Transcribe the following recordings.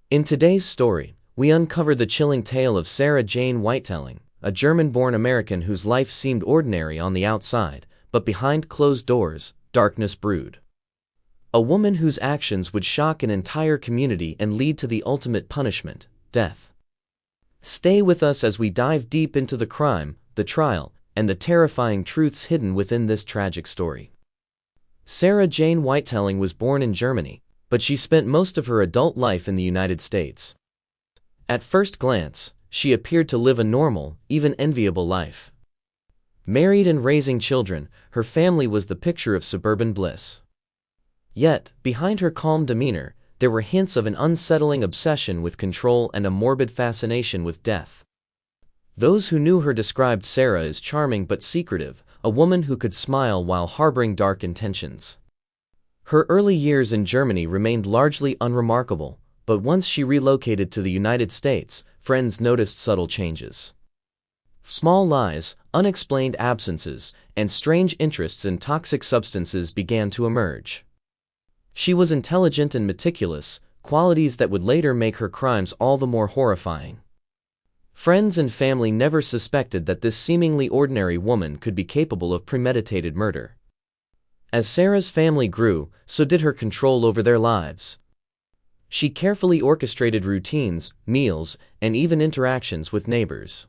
In today's story, we uncover the chilling tale of Sarah Jane Whiteling, a German-born American whose life seemed ordinary on the outside, but behind closed doors, darkness brewed. A woman whose actions would shock an entire community and lead to the ultimate punishment, death. Stay with us as we dive deep into the crime, the trial, and the terrifying truths hidden within this tragic story. Sarah Jane Whiteling was born in Germany, but she spent most of her adult life in the United States. At first glance, she appeared to live a normal, even enviable life. Married and raising children, her family was the picture of suburban bliss. Yet, behind her calm demeanor, there were hints of an unsettling obsession with control and a morbid fascination with death. Those who knew her described Sarah as charming but secretive, a woman who could smile while harboring dark intentions. Her early years in Germany remained largely unremarkable, but once she relocated to the United States, friends noticed subtle changes. Small lies, unexplained absences, and strange interests in toxic substances began to emerge. She was intelligent and meticulous, qualities that would later make her crimes all the more horrifying. Friends and family never suspected that this seemingly ordinary woman could be capable of premeditated murder. As Sarah's family grew, so did her control over their lives. She carefully orchestrated routines, meals, and even interactions with neighbors.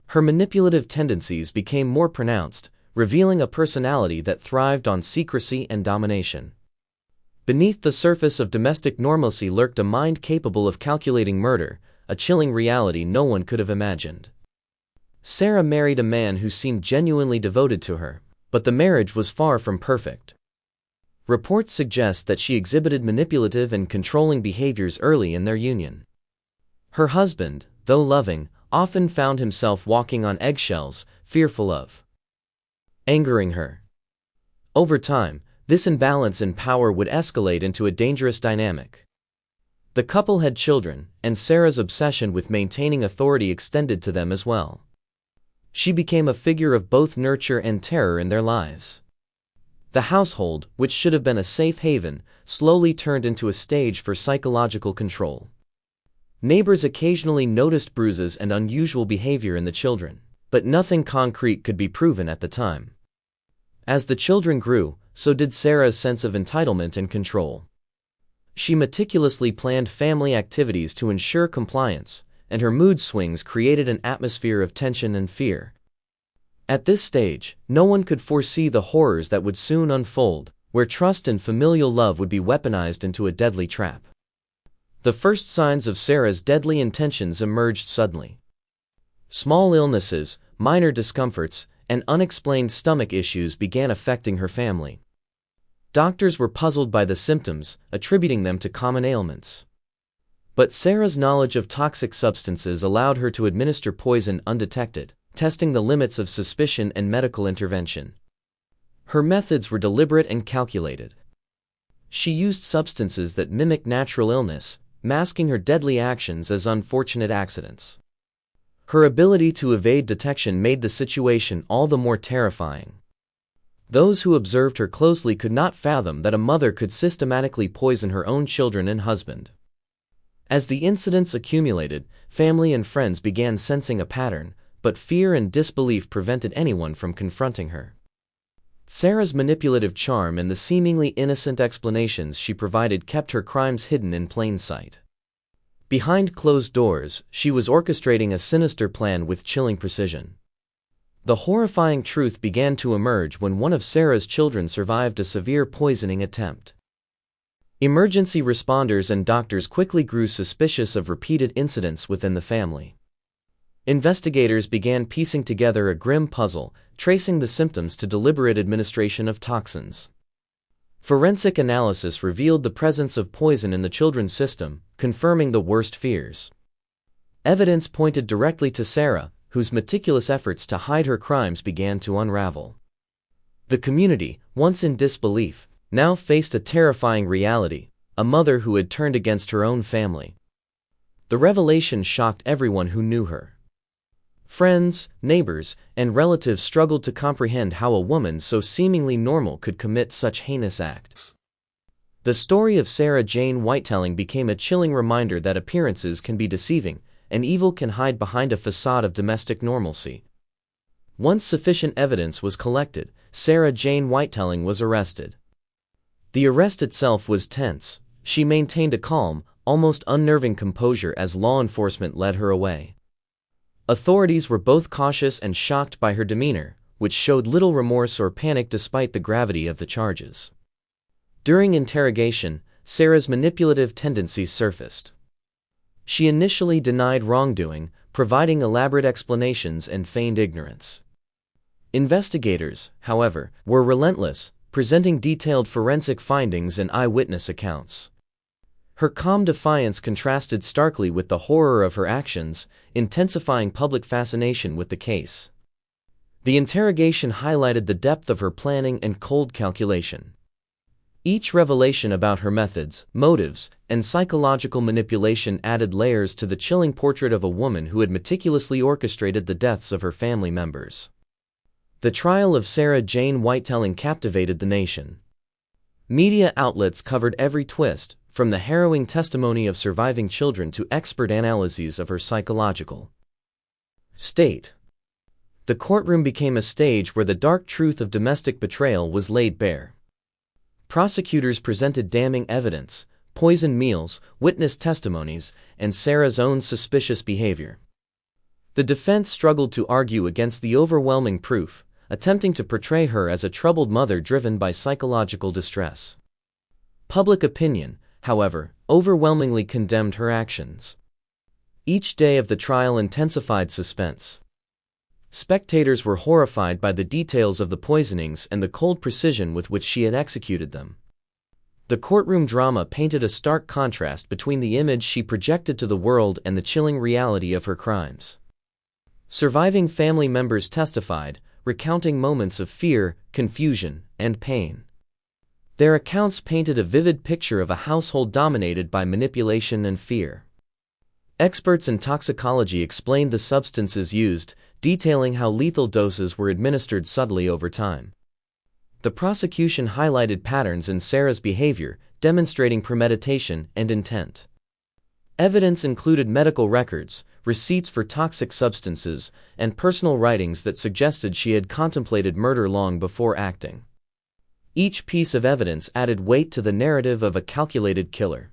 Her manipulative tendencies became more pronounced, revealing a personality that thrived on secrecy and domination. Beneath the surface of domestic normalcy lurked a mind capable of calculating murder, a chilling reality no one could have imagined. Sarah married a man who seemed genuinely devoted to her, but the marriage was far from perfect. Reports suggest that she exhibited manipulative and controlling behaviors early in their union. Her husband, though loving, often found himself walking on eggshells, fearful of angering her. Over time, this imbalance in power would escalate into a dangerous dynamic. The couple had children, and Sarah's obsession with maintaining authority extended to them as well. She became a figure of both nurture and terror in their lives. The household, which should have been a safe haven, slowly turned into a stage for psychological control. Neighbors occasionally noticed bruises and unusual behavior in the children, but nothing concrete could be proven at the time. As the children grew, so did Sarah's sense of entitlement and control. She meticulously planned family activities to ensure compliance, and her mood swings created an atmosphere of tension and fear. At this stage, no one could foresee the horrors that would soon unfold, where trust and familial love would be weaponized into a deadly trap. The first signs of Sarah's deadly intentions emerged suddenly. Small illnesses, minor discomforts, and unexplained stomach issues began affecting her family. Doctors were puzzled by the symptoms, attributing them to common ailments. But Sarah's knowledge of toxic substances allowed her to administer poison undetected, testing the limits of suspicion and medical intervention. Her methods were deliberate and calculated. She used substances that mimic natural illness, masking her deadly actions as unfortunate accidents. Her ability to evade detection made the situation all the more terrifying. Those who observed her closely could not fathom that a mother could systematically poison her own children and husband. As the incidents accumulated, family and friends began sensing a pattern, but fear and disbelief prevented anyone from confronting her. Sarah's manipulative charm and the seemingly innocent explanations she provided kept her crimes hidden in plain sight. Behind closed doors, she was orchestrating a sinister plan with chilling precision. The horrifying truth began to emerge when one of Sarah's children survived a severe poisoning attempt. Emergency responders and doctors quickly grew suspicious of repeated incidents within the family. Investigators began piecing together a grim puzzle, tracing the symptoms to deliberate administration of toxins. Forensic analysis revealed the presence of poison in the children's system, confirming the worst fears. Evidence pointed directly to Sarah, whose meticulous efforts to hide her crimes began to unravel. The community, once in disbelief, now faced a terrifying reality: a mother who had turned against her own family. The revelation shocked everyone who knew her. Friends, neighbors, and relatives struggled to comprehend how a woman so seemingly normal could commit such heinous acts. The story of Sarah Jane Whiteling became a chilling reminder that appearances can be deceiving, and evil can hide behind a facade of domestic normalcy. Once sufficient evidence was collected, Sarah Jane Whiteling was arrested. The arrest itself was tense. She maintained a calm, almost unnerving composure as law enforcement led her away. Authorities were both cautious and shocked by her demeanor, which showed little remorse or panic despite the gravity of the charges. During interrogation, Sarah's manipulative tendencies surfaced. She initially denied wrongdoing, providing elaborate explanations and feigned ignorance. Investigators, however, were relentless, presenting detailed forensic findings and eyewitness accounts. Her calm defiance contrasted starkly with the horror of her actions, intensifying public fascination with the case. The interrogation highlighted the depth of her planning and cold calculation. Each revelation about her methods, motives, and psychological manipulation added layers to the chilling portrait of a woman who had meticulously orchestrated the deaths of her family members. The trial of Sarah Jane Whiteling captivated the nation. Media outlets covered every twist, from the harrowing testimony of surviving children to expert analyses of her psychological state. The courtroom became a stage where the dark truth of domestic betrayal was laid bare. Prosecutors presented damning evidence, poisoned meals, witness testimonies, and Sarah's own suspicious behavior. The defense struggled to argue against the overwhelming proof, attempting to portray her as a troubled mother driven by psychological distress. Public opinion, however, overwhelmingly condemned her actions. Each day of the trial intensified suspense. Spectators were horrified by the details of the poisonings and the cold precision with which she had executed them. The courtroom drama painted a stark contrast between the image she projected to the world and the chilling reality of her crimes. Surviving family members testified, recounting moments of fear, confusion, and pain. Their accounts painted a vivid picture of a household dominated by manipulation and fear. Experts in toxicology explained the substances used, detailing how lethal doses were administered subtly over time. The prosecution highlighted patterns in Sarah's behavior, demonstrating premeditation and intent. Evidence included medical records, receipts for toxic substances, and personal writings that suggested she had contemplated murder long before acting. Each piece of evidence added weight to the narrative of a calculated killer.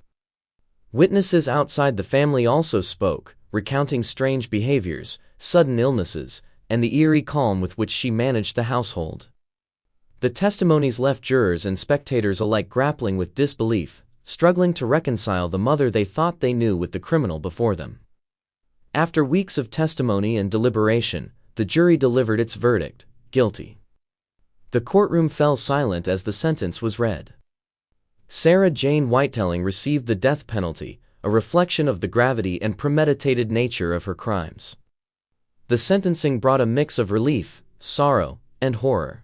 Witnesses outside the family also spoke, recounting strange behaviors, sudden illnesses, and the eerie calm with which she managed the household. The testimonies left jurors and spectators alike grappling with disbelief, struggling to reconcile the mother they thought they knew with the criminal before them. After weeks of testimony and deliberation, the jury delivered its verdict, guilty. The courtroom fell silent as the sentence was read. Sarah Jane Whiteling received the death penalty, a reflection of the gravity and premeditated nature of her crimes. The sentencing brought a mix of relief, sorrow, and horror.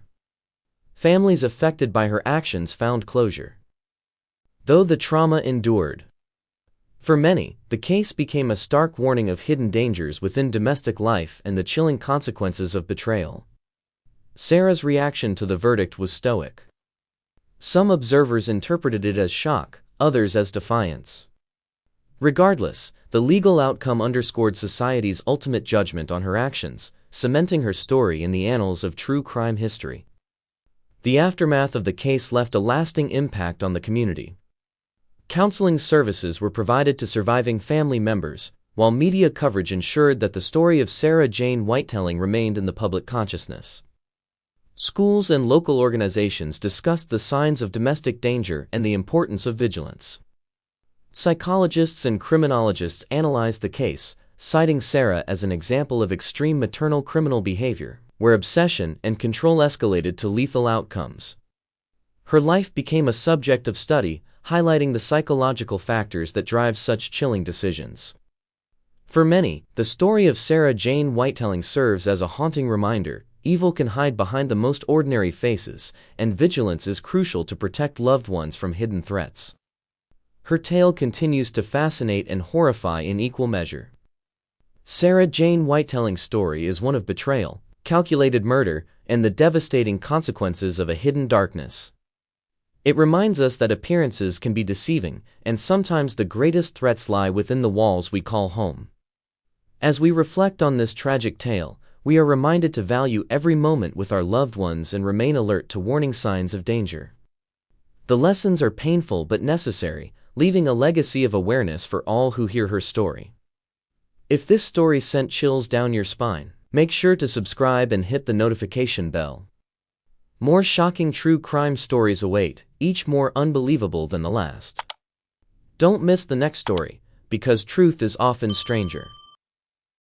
Families affected by her actions found closure, though the trauma endured. For many, the case became a stark warning of hidden dangers within domestic life and the chilling consequences of betrayal. Sarah's reaction to the verdict was stoic. Some observers interpreted it as shock, others as defiance. Regardless, the legal outcome underscored society's ultimate judgment on her actions, cementing her story in the annals of true crime history. The aftermath of the case left a lasting impact on the community. Counseling services were provided to surviving family members, while media coverage ensured that the story of Sarah Jane Whiteling remained in the public consciousness. Schools and local organizations discussed the signs of domestic danger and the importance of vigilance. Psychologists and criminologists analyzed the case, citing Sarah as an example of extreme maternal criminal behavior, where obsession and control escalated to lethal outcomes. Her life became a subject of study, highlighting the psychological factors that drive such chilling decisions. For many, the story of Sarah Jane Whiteling serves as a haunting reminder: evil can hide behind the most ordinary faces, and vigilance is crucial to protect loved ones from hidden threats. Her tale continues to fascinate and horrify in equal measure. Sarah Jane Whiteling's story is one of betrayal, calculated murder, and the devastating consequences of a hidden darkness. It reminds us that appearances can be deceiving, and sometimes the greatest threats lie within the walls we call home. As we reflect on this tragic tale, we are reminded to value every moment with our loved ones and remain alert to warning signs of danger. The lessons are painful but necessary, leaving a legacy of awareness for all who hear her story. If this story sent chills down your spine, make sure to subscribe and hit the notification bell. More shocking true crime stories await, each more unbelievable than the last. Don't miss the next story, because truth is often stranger.